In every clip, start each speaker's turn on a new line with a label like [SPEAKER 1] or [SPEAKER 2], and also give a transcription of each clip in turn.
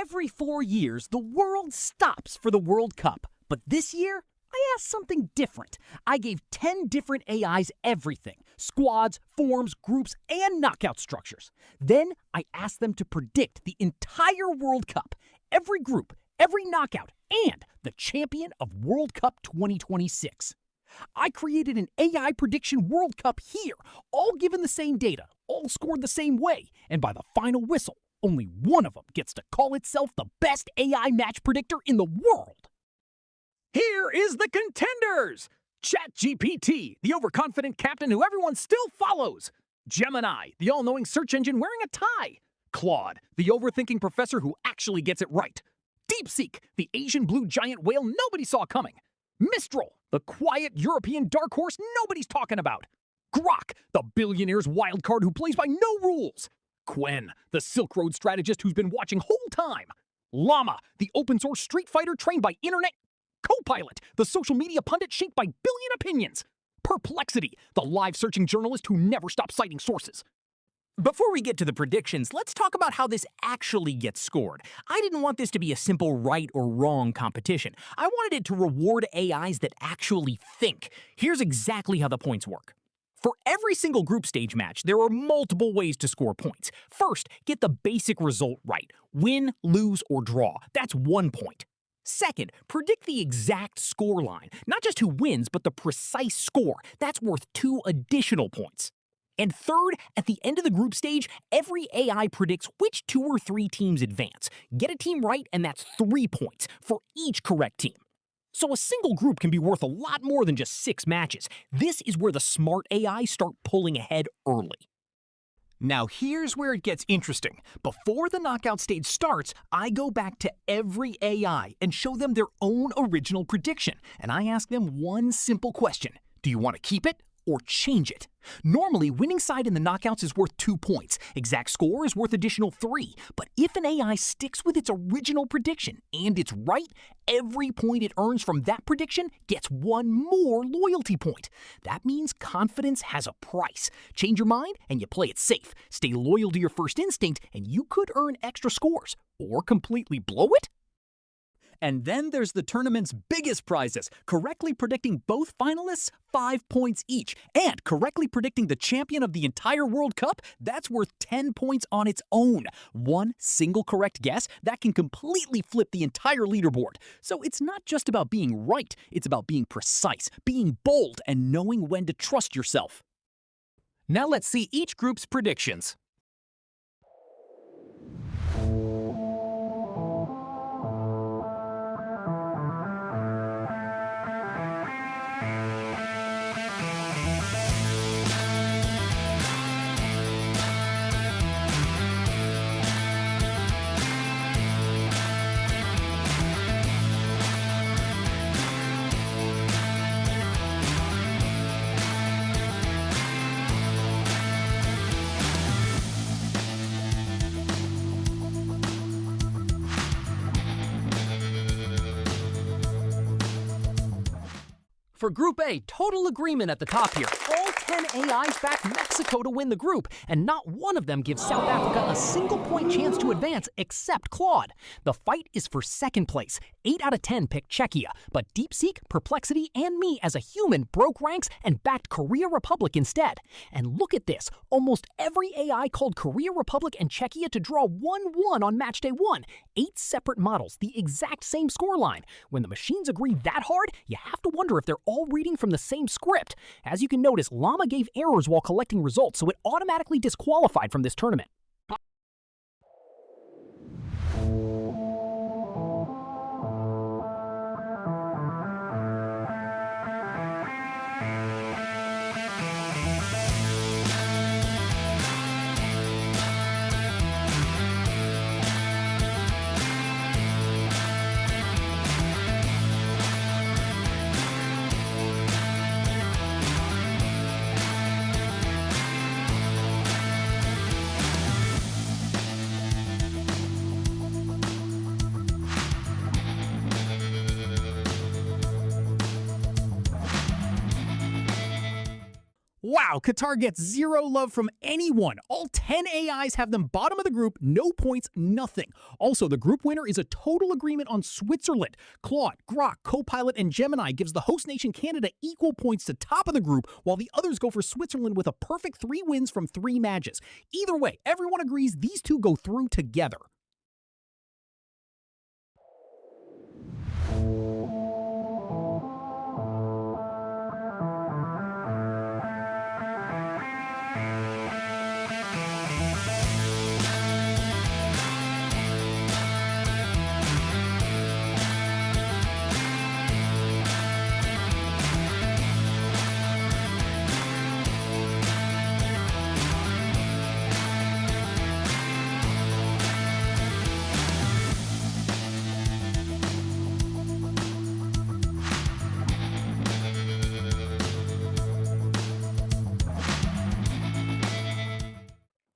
[SPEAKER 1] Every 4 years, the world stops for the World Cup. But this year, I asked something different. I gave 10 different AIs everything: squads, forms, groups, and knockout structures. Then I asked them to predict the entire World Cup, every group, every knockout, and the champion of World Cup 2026. I created an AI prediction World Cup here, all given the same data, all scored the same way, and by the final whistle, only one of them gets to call itself the best AI match predictor in the world.
[SPEAKER 2] Here is the contenders! ChatGPT, the overconfident captain who everyone still follows. Gemini, the all-knowing search engine wearing a tie. Claude, the overthinking professor who actually gets it right. DeepSeek, the Asian blue giant whale nobody saw coming. Mistral, the quiet European dark horse nobody's talking about. Grok, the billionaire's wild card who plays by no rules. Qwen, the Silk Road strategist who's been watching whole time. Llama, the open-source street fighter trained by internet. Copilot, the social media pundit shaped by billion opinions. Perplexity, the live-searching journalist who never stops citing sources.
[SPEAKER 3] Before we get to the predictions, let's talk about how this actually gets scored. I didn't want this to be a simple right or wrong competition. I wanted it to reward AIs that actually think. Here's exactly how the points work. For every single group stage match, there are multiple ways to score points. First, get the basic result right. Win, lose, or draw. That's 1 point. Second, predict the exact score line. Not just who wins, but the precise score. That's worth 2 additional points. And third, at the end of the group stage, every AI predicts which 2 or 3 teams advance. Get a team right, and that's 3 points for each correct team. So a single group can be worth a lot more than just 6 matches. This is where the smart AI start pulling ahead early.
[SPEAKER 1] Now here's where it gets interesting. Before the knockout stage starts, I go back to every AI and show them their own original prediction. And I ask them one simple question: do you want to keep it or change it? Normally, winning side in the knockouts is worth 2 points. Exact score is worth additional 3. But if an AI sticks with its original prediction and it's right, every point it earns from that prediction gets 1 more loyalty point. That means confidence has a price. Change your mind and you play it safe. Stay loyal to your first instinct and you could earn extra scores. Or completely blow it. And then there's the tournament's biggest prizes: correctly predicting both finalists, 5 points each. And correctly predicting the champion of the entire World Cup, that's worth 10 points on its own. One single correct guess, that can completely flip the entire leaderboard. So it's not just about being right, it's about being precise, being bold, and knowing when to trust yourself. Now let's see each group's predictions. For Group A, total agreement at the top here. All 10 AIs back Mexico to win the group, and not one of them gives South Africa a single point chance to advance except Claude. The fight is for second place. 8 out of 10 picked Czechia, but DeepSeek, Perplexity, and me as a human broke ranks and backed Korea Republic instead. And look at this. Almost every AI called Korea Republic and Czechia to draw 1-1 on match day 1. 8 separate models, the exact same scoreline. When the machines agree that hard, you have to wonder if they're all reading from the same script. As you can notice, Llama gave errors while collecting results, so it automatically disqualified from this tournament.
[SPEAKER 2] Wow, Qatar gets zero love from anyone. All 10 AIs have them bottom of the group, no points, nothing. Also, the group winner is a total agreement on Switzerland. Claude, Grok, Copilot, and Gemini gives the host nation Canada equal points to top of the group, while the others go for Switzerland with a perfect 3 wins from 3 matches. Either way, everyone agrees these two go through together.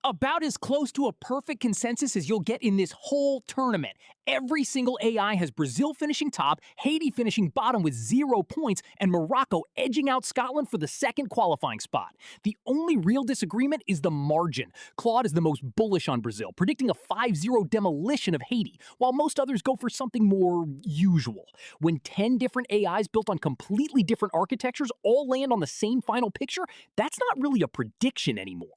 [SPEAKER 3] About as close to a perfect consensus as you'll get in this whole tournament. Every single AI has Brazil finishing top, Haiti finishing bottom with 0 points, and Morocco edging out Scotland for the second qualifying spot. The only real disagreement is the margin. Claude is the most bullish on Brazil, predicting a 5-0 demolition of Haiti, while most others go for something more usual. When 10 different AIs built on completely different architectures all land on the same final picture, that's not really a prediction anymore.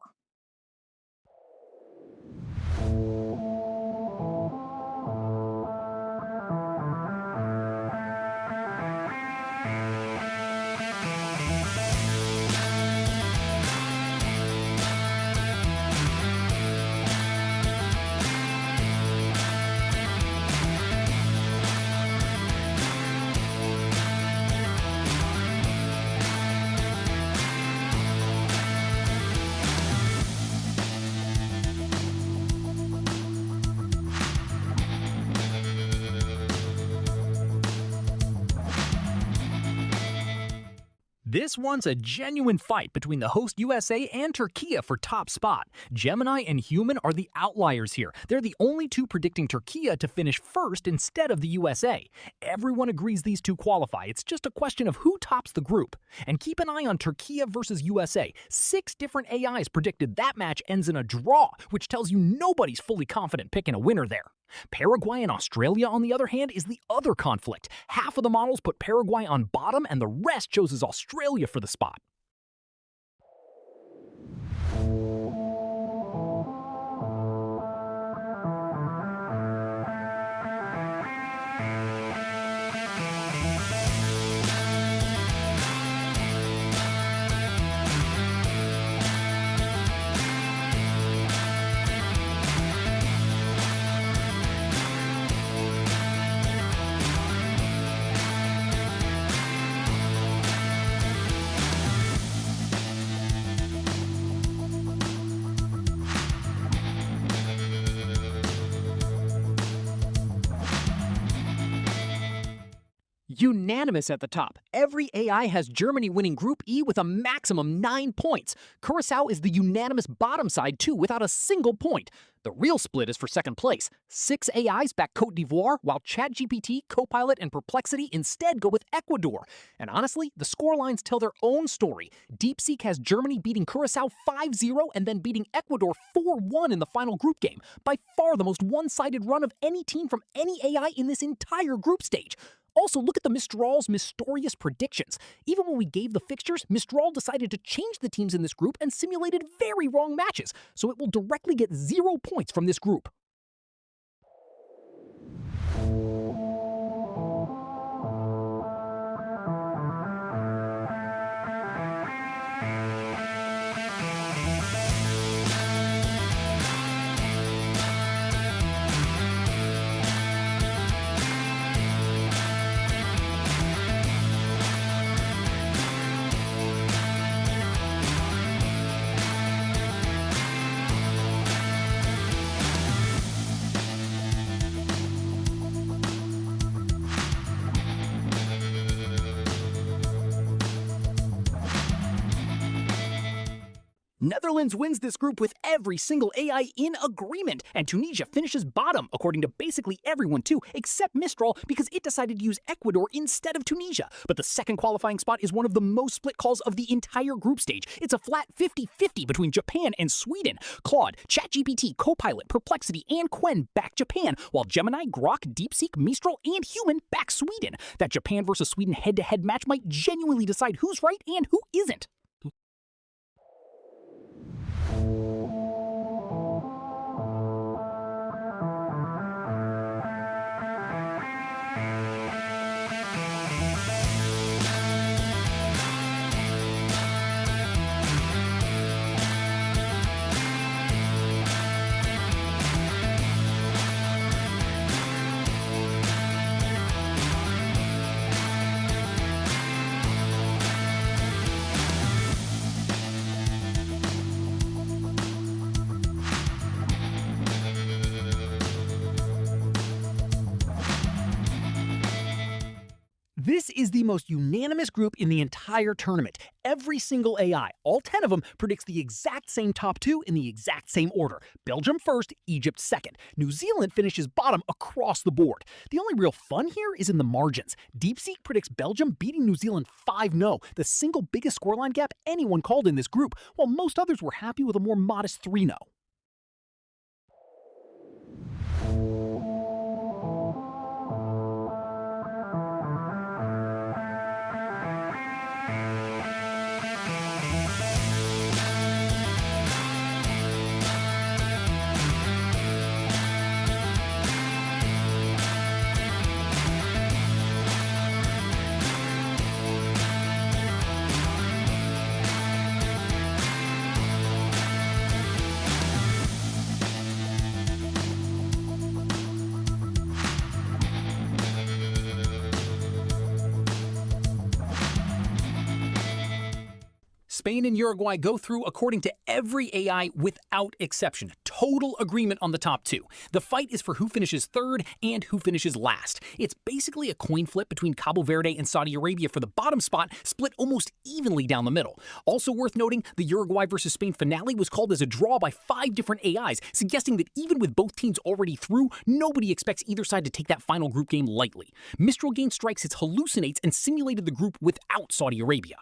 [SPEAKER 3] This one's a genuine fight between the host USA and Turkey for top spot. Gemini and Human are the outliers here. They're the only two predicting Turkey to finish first instead of the USA. Everyone agrees these two qualify. It's just a question of who tops the group. And keep an eye on Turkey versus USA. 6 different AIs predicted that match ends in a draw, which tells you nobody's fully confident picking a winner there. Paraguay and Australia, on the other hand, is the other conflict. Half of the models put Paraguay on bottom, and the rest chooses Australia for the spot. Unanimous at the top. Every AI has Germany winning Group E with a maximum 9 points. Curaçao is the unanimous bottom side too, without a single point. The real split is for second place. 6 AIs back Côte d'Ivoire, while ChatGPT, Copilot, and Perplexity instead go with Ecuador. And honestly, the scorelines tell their own story. DeepSeek has Germany beating Curaçao 5-0 and then beating Ecuador 4-1 in the final group game. By far the most one-sided run of any team from any AI in this entire group stage. Also, look at the Mistral's mysterious predictions. Even when we gave the fixtures, Mistral decided to change the teams in this group and simulated very wrong matches, so it will directly get 0 points from this group.
[SPEAKER 1] Netherlands wins this group with every single AI in agreement, and Tunisia finishes bottom, according to basically everyone too, except Mistral, because it decided to use Ecuador instead of Tunisia. But the second qualifying spot is one of the most split calls of the entire group stage. It's a flat 50-50 between Japan and Sweden. Claude, ChatGPT, Copilot, Perplexity, and Qwen back Japan, while Gemini, Grok, DeepSeek, Mistral, and Human back Sweden. That Japan versus Sweden head-to-head match might genuinely decide who's right and who isn't. This is the most unanimous group in the entire tournament. Every single AI, all 10 of them, predicts the exact same top two in the exact same order. Belgium first, Egypt second. New Zealand finishes bottom across the board. The only real fun here is in the margins. DeepSeek predicts Belgium beating New Zealand 5-0, the single biggest scoreline gap anyone called in this group, while most others were happy with a more modest 3-0. Spain and Uruguay go through according to every AI without exception. Total agreement on the top two. The fight is for who finishes third and who finishes last. It's basically a coin flip between Cabo Verde and Saudi Arabia for the bottom spot, split almost evenly down the middle. Also worth noting, the Uruguay versus Spain finale was called as a draw by 5 different AIs, suggesting that even with both teams already through, nobody expects either side to take that final group game lightly. Mistral gained strikes, it hallucinates, and simulated the group without Saudi Arabia.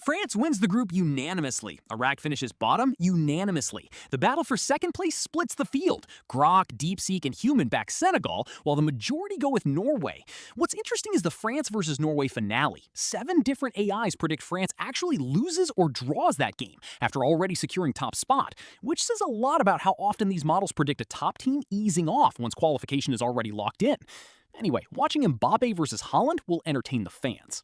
[SPEAKER 1] France wins the group unanimously. Iraq finishes bottom unanimously. The battle for second place splits the field. Grok, DeepSeek, and Human back Senegal, while the majority go with Norway. What's interesting is the France versus Norway finale. 7 different AIs predict France actually loses or draws that game after already securing top spot, which says a lot about how often these models predict a top team easing off once qualification is already locked in. Anyway, watching Mbappe versus Holland will entertain the fans.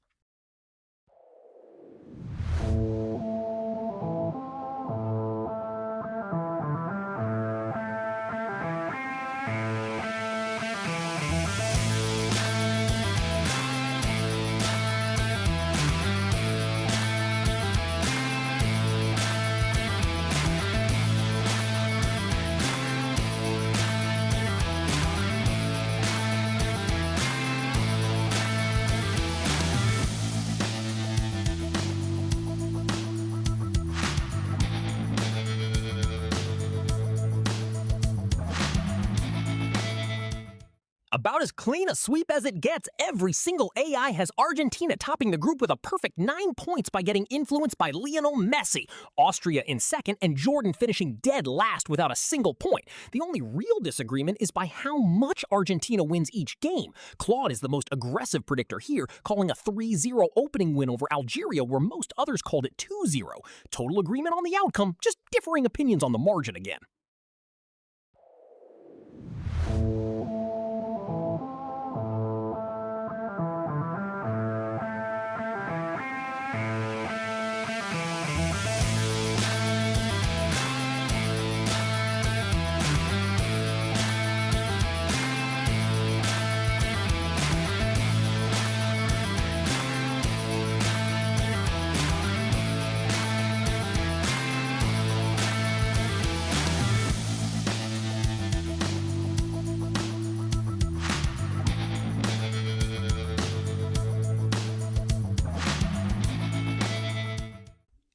[SPEAKER 1] About as clean a sweep as it gets, every single AI has Argentina topping the group with a perfect 9 points by getting influenced by Lionel Messi, Austria in second, and Jordan finishing dead last without a single point. The only real disagreement is by how much Argentina wins each game. Claude is the most aggressive predictor here, calling a 3-0 opening win over Algeria where most others called it 2-0. Total agreement on the outcome, just differing opinions on the margin again.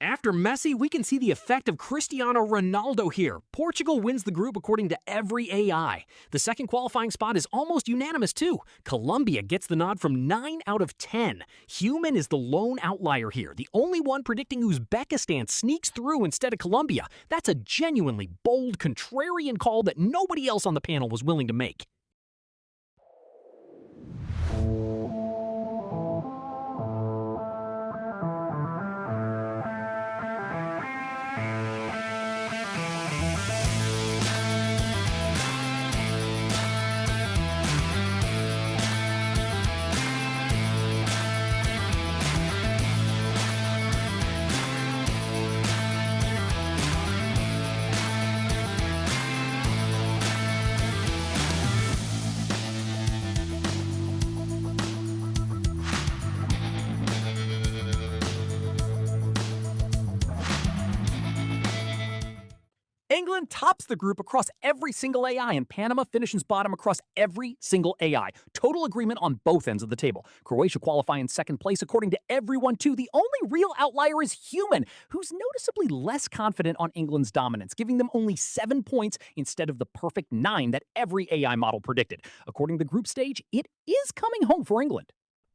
[SPEAKER 3] After Messi, we can see the effect of Cristiano Ronaldo here. Portugal wins the group according to every AI. The second qualifying spot is almost unanimous too. Colombia gets the nod from 9 out of 10. Human is the lone outlier here, the only one predicting Uzbekistan sneaks through instead of Colombia. That's a genuinely bold, contrarian call that nobody else on the panel was willing to make.
[SPEAKER 2] England tops the group across every single AI, and Panama finishes bottom across every single AI. Total agreement on both ends of the table. Croatia qualify in second place according to everyone too. The only real outlier is Human, who's noticeably less confident on England's dominance, giving them only 7 points instead of the perfect 9 that every AI model predicted. According to the group stage, it is coming home for England.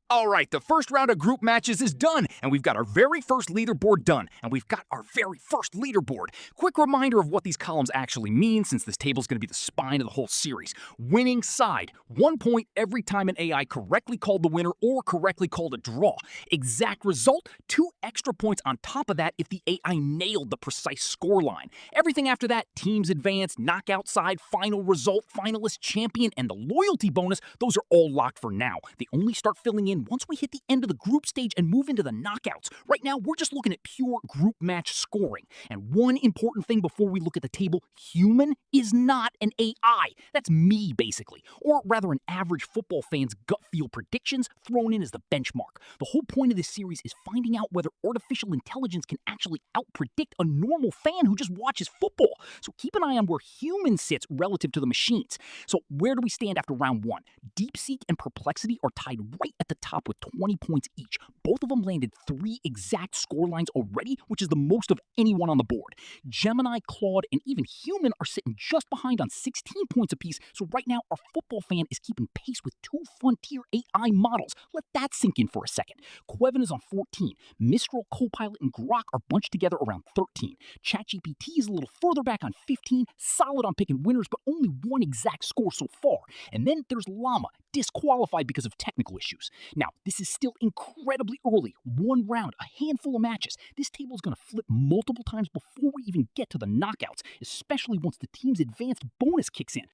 [SPEAKER 4] All right, the first round of group matches is done, and we've got our very first leaderboard done, and we've got our very first leaderboard. Quick reminder of what these columns actually mean, since this table is going to be the spine of the whole series. Winning side, 1 point every time an AI correctly called the winner or correctly called a draw. Exact result, 2 extra points on top of that if the AI nailed the precise scoreline. Everything after that, teams advance, knockout side, final result, finalist, champion, and the loyalty bonus, those are all locked for now. They only start filling in once we hit the end of the group stage and move into the knockouts. Right now, we're just looking at pure group match scoring. And one important thing before we look at the table, Human is not an AI. That's me, basically. Or rather, an average football fan's gut feel predictions thrown in as the benchmark. The whole point of this series is finding out whether artificial intelligence can actually outpredict a normal fan who just watches football. So keep an eye on where Human sits relative to the machines. So where do we stand after round 1? DeepSeek and Perplexity are tied right at the top with 20 points each. Both of them landed 3 exact score lines already, which is the most of anyone on the board. Gemini, Claude, and even Human are sitting just behind on 16 points apiece, so right now our football fan is keeping pace with 2 frontier AI models. Let that sink in for a second. Qwen is on 14. Mistral, Copilot, and Grok are bunched together around 13. ChatGPT is a little further back on 15, solid on picking winners, but only 1 exact score so far. And then there's Llama, disqualified because of technical issues. Now, this is still incredibly early. 1 round, a handful of matches. This table is going to flip multiple times before we even get to the knockouts, especially once the team's advanced bonus kicks in.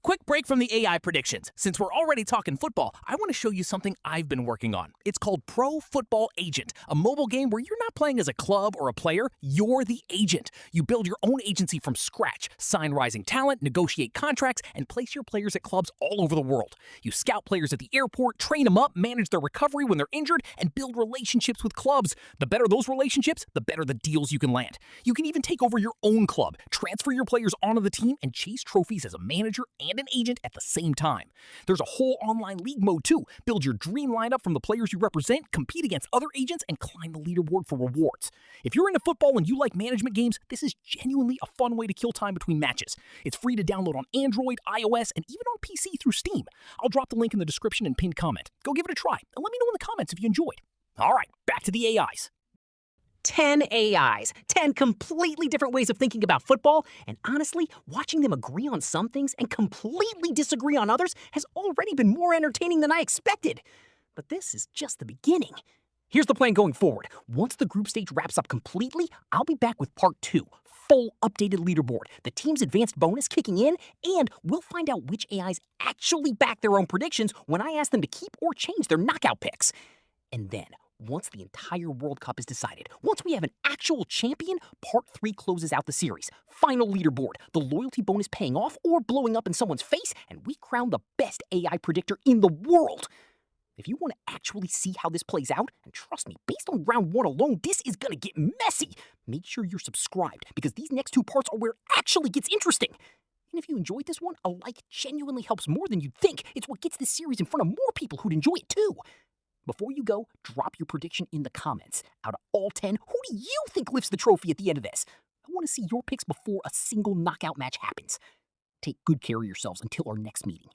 [SPEAKER 3] Quick break from the AI predictions. Since we're already talking football, I want to show you something I've been working on. It's called Pro Football Agent, a mobile game where you're not playing as a club or a player, you're the agent. You build your own agency from scratch, sign rising talent, negotiate contracts, and place your players at clubs all over the world. You scout players at the airport, train them up, manage their recovery when they're injured, and build relationships with clubs. The better those relationships, the better the deals you can land. You can even take over your own club, transfer your players onto the team, and chase trophies as a manager and an agent at the same time. There's a whole online league mode too. Build your dream lineup from the players you represent, compete against other agents, and climb the leaderboard for rewards. If you're into football and you like management games, this is genuinely a fun way to kill time between matches. It's free to download on Android, iOS, and even on PC through Steam. I'll drop the link in the description and pinned comment. Go give it a try, and let me know in the comments if you enjoyed. All right, back to the AIs.
[SPEAKER 5] 10 AIs, 10 completely different ways of thinking about football, and honestly, watching them agree on some things and completely disagree on others has already been more entertaining than I expected. But this is just the beginning. Here's the plan going forward. Once the group stage wraps up completely, I'll be back with part 2, full updated leaderboard, the team's advanced bonus kicking in, and we'll find out which AIs actually back their own predictions when I ask them to keep or change their knockout picks. And then, once the entire World Cup is decided, once we have an actual champion, Part 3 closes out the series. Final leaderboard, the loyalty bonus paying off or blowing up in someone's face, and we crown the best AI predictor in the world. If you want to actually see how this plays out, and trust me, based on round 1 alone, this is gonna get messy. Make sure you're subscribed, because these next 2 parts are where it actually gets interesting. And if you enjoyed this one, a like genuinely helps more than you'd think. It's what gets this series in front of more people who'd enjoy it too. Before you go, drop your prediction in the comments. Out of all 10, who do you think lifts the trophy at the end of this? I want to see your picks before a single knockout match happens. Take good care of yourselves until our next meeting.